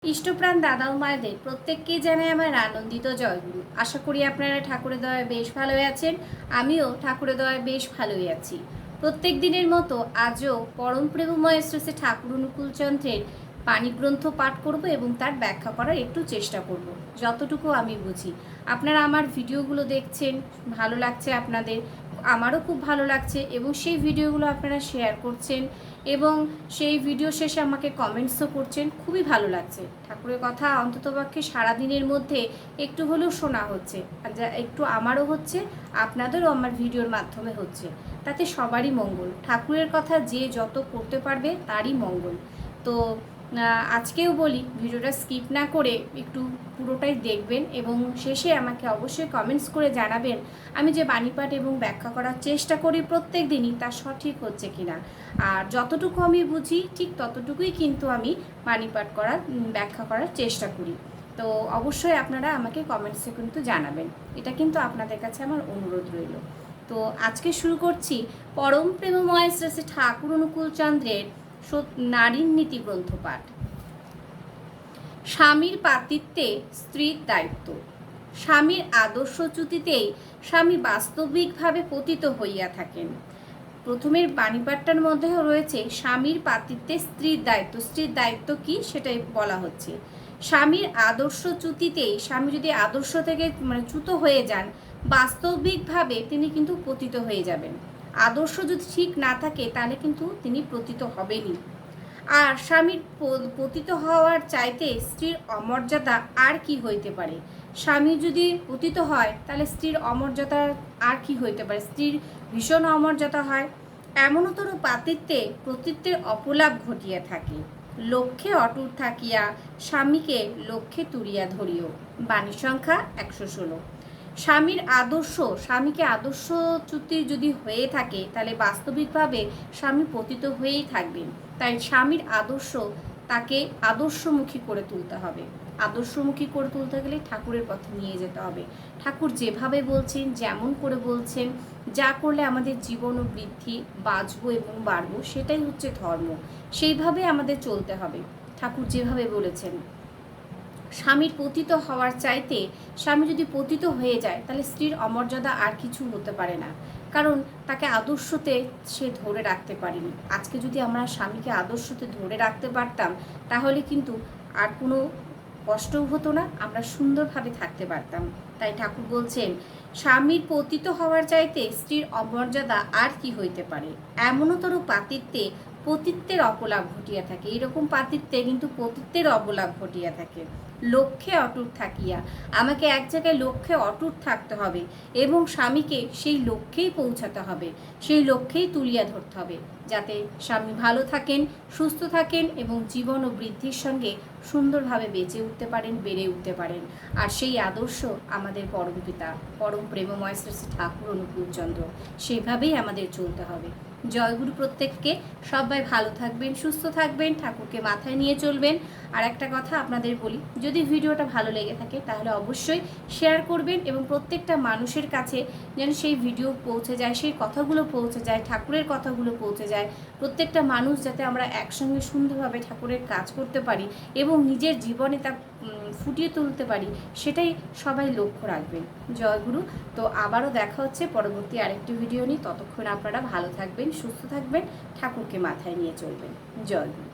ইষ্টপ্রাণ দাদা ও মায়েদের প্রত্যেককেই জানাই আমার আনন্দিত জয়গুরু। আশা করি আপনারা ঠাকুরের দয়ায় বেশ ভালোই আছেন। আমিও ঠাকুরের দয়ায় বেশ ভালোই আছি। প্রত্যেক দিনের মতো আজও পরম প্রেমময় শ্রী শ্রী ঠাকুর অনুকূলচন্দ্রের বাণী গ্রন্থ পাঠ করব এবং তার ব্যাখ্যা করার একটু চেষ্টা করব যতটুকু আমি বুঝি। আপনারা আমার ভিডিওগুলো দেখছেন, ভালো লাগছে আপনাদের, আমারও খুব ভালো লাগছে এবং সেই ভিডিওগুলো আপনারা শেয়ার করছেন এবং সেই ভিডিও শেষে আমাকে কমেন্টসও করছেন, খুবই ভালো লাগছে। ঠাকুরের কথা অন্ততপক্ষে সারাদিনের মধ্যে একটু হলেও শোনা হচ্ছে, আর যা একটু আমারও হচ্ছে, আপনাদেরও আমার ভিডিওর মাধ্যমে হচ্ছে, তাতে সবারই মঙ্গল। ঠাকুরের কথা যে যত করতে পারবে তারই মঙ্গল। তো আজকেও বলি, ভিডিওটা স্কিপ না করে একটু পুরোটাই দেখবেন এবং শেষে আমাকে অবশ্যই কমেন্টস করে জানাবেন আমি যে বাণীপাঠ এবং ব্যাখ্যা করার চেষ্টা করি প্রত্যেক দিনই তা সঠিক হচ্ছে কিনা। আর যতটুকু আমি বুঝি ঠিক ততটুকুই কিন্তু আমি বাণীপাঠ করার ব্যাখ্যা করার চেষ্টা করি। তো অবশ্যই আপনারা আমাকে কমেন্টসে কিন্তু জানাবেন, এটা কিন্তু আপনাদের কাছে আমার অনুরোধ রইল। তো আজকে শুরু করছি পরম প্রেমময় শ্রী শ্রী ঠাকুর অনুকূলচন্দ্রের নারীর নীতি গ্রন্থ পাঠ। স্বামীর পাতিত্বে স্ত্রীর দায়িত্ব। স্বামীর আদর্শচ্যুতিতেই স্বামী বাস্তবিকভাবে পতিত হইয়া থাকেন। প্রথমের বাণীপাঠটার মধ্যেও রয়েছে স্বামীর পাতিত্বে স্ত্রীর দায়িত্ব। স্ত্রীর দায়িত্ব কি সেটাই বলা হচ্ছে। স্বামীর আদর্শচ্যুতিতেই, স্বামী যদি আদর্শ থেকে চ্যুত হয়ে যান, বাস্তবিকভাবে তিনি কিন্তু পতিত হয়ে যাবেন। আদর্শ যদি ঠিক না থাকে তাহলে কিন্তু তিনি পতিত হবেনই। আর স্বামীর পতিত হওয়ার চাইতে স্ত্রীর অমর্যাদা আর কি হইতে পারে। স্বামী যদি পতিত হয় তাহলে স্ত্রীর অমর্যাদা আর কি হইতে পারে। স্ত্রীর ভীষণ অমর্যাদা হয়। এমনতর পাতিত্বে পতিত্বের অপলাপ ঘটিয়া থাকে। লক্ষ্যে অটুট থাকিয়া স্বামীকে লক্ষ্যে তুলিয়া ধরিও। বাণী সংখ্যা 116। স্বামীর আদর্শ, স্বামীকে আদর্শচ্যুতি যদি হয়ে থাকে তাহলে বাস্তবিকভাবে স্বামী পতিত হয়েই থাকবেন। তাই স্বামীর আদর্শ, তাকে আদর্শমুখী করে তুলতে হবে। আদর্শমুখী করে তুলতে গেলে ঠাকুরের পথে নিয়ে যেতে হবে। ঠাকুর যেভাবে বলছেন, যেমন করে বলছেন, যা করলে আমাদের জীবন ও বৃদ্ধি, বাঁচবো এবং বাড়বো, সেটাই হচ্ছে ধর্ম। সেইভাবে আমাদের চলতে হবে ঠাকুর যেভাবে বলেছেন। স্বামীর পতিত হওয়ার চাইতে স্বামী যদি পতিত হয়ে যায় তাহলে স্ত্রীর অমর্যাদা আর কিছু হতে পারে না, কারণ তাকে আদর্শতে সে ধরে রাখতে পারেনি। আজকে যদি আমরা স্বামীকে আদর্শতে ধরে রাখতে পারতাম তাহলে কিন্তু আর কোনো কষ্টও হতো না, আমরা সুন্দরভাবে থাকতে পারতাম। তাই ঠাকুর বলছেন স্বামীর পতিত হওয়ার চাইতে স্ত্রীর অমর্যাদা আর কি হইতে পারে। এমনতর পাতিত্বে পতিত্বের অপলাপ ঘটিয়া থাকে। এইরকম পাতিত্বে কিন্তু পতিত্বের অবলাপ ঘটিয়া থাকে। লক্ষ্যে অটুট থাকিয়া, আমাকে এক জায়গায় লক্ষ্যে অটুট থাকতে হবে এবং স্বামীকে সেই লক্ষ্যেই পৌঁছাতে হবে, সেই লক্ষ্যেই তুলিয়া ধরতে হবে, যাতে স্বামী ভালো থাকেন, সুস্থ থাকেন এবং জীবন ও বৃদ্ধির সঙ্গে সুন্দরভাবে বেঁচে উঠতে পারেন, বেড়ে উঠতে পারেন। আর সেই আদর্শ আমাদের পরম পিতা পরম প্রেমময় শ্রী শ্রী ঠাকুর অনুকূলচন্দ্র, সেভাবেই আমাদের চলতে হবে। জয়গুরু প্রত্যেককে। সবাই ভালো থাকবেন, সুস্থ থাকবেন, ঠাকুরকে মাথায় নিয়ে চলবেন। আর একটা কথা আপনাদের বলি, যদি ভিডিওটা ভালো লেগে থাকে তাহলে অবশ্যই শেয়ার করবেন এবং প্রত্যেকটা মানুষের কাছে যেন সেই ভিডিও পৌঁছে যায়, সেই কথাগুলো পৌঁছে যায়, ঠাকুরের কথাগুলো পৌঁছে যায়। প্রত্যেকটা মানুষ যাতে আমরা একসঙ্গে সুন্দরভাবে ঠাকুরের কাজ করতে পারি এবং নিজের জীবনে তা ফুটিয়ে তুলতে পারি, সেটাই সবাই লক্ষ্য রাখবেন। জয়গুরু। তো আবারও দেখা হচ্ছে পরবর্তী আরেকটি ভিডিও নিয়ে। ততক্ষণ আপনারা ভালো থাকবেন, সুস্থ থাকবেন, ঠাকুরকে মাথায় নিয়ে চলবেন। জয়গুরু।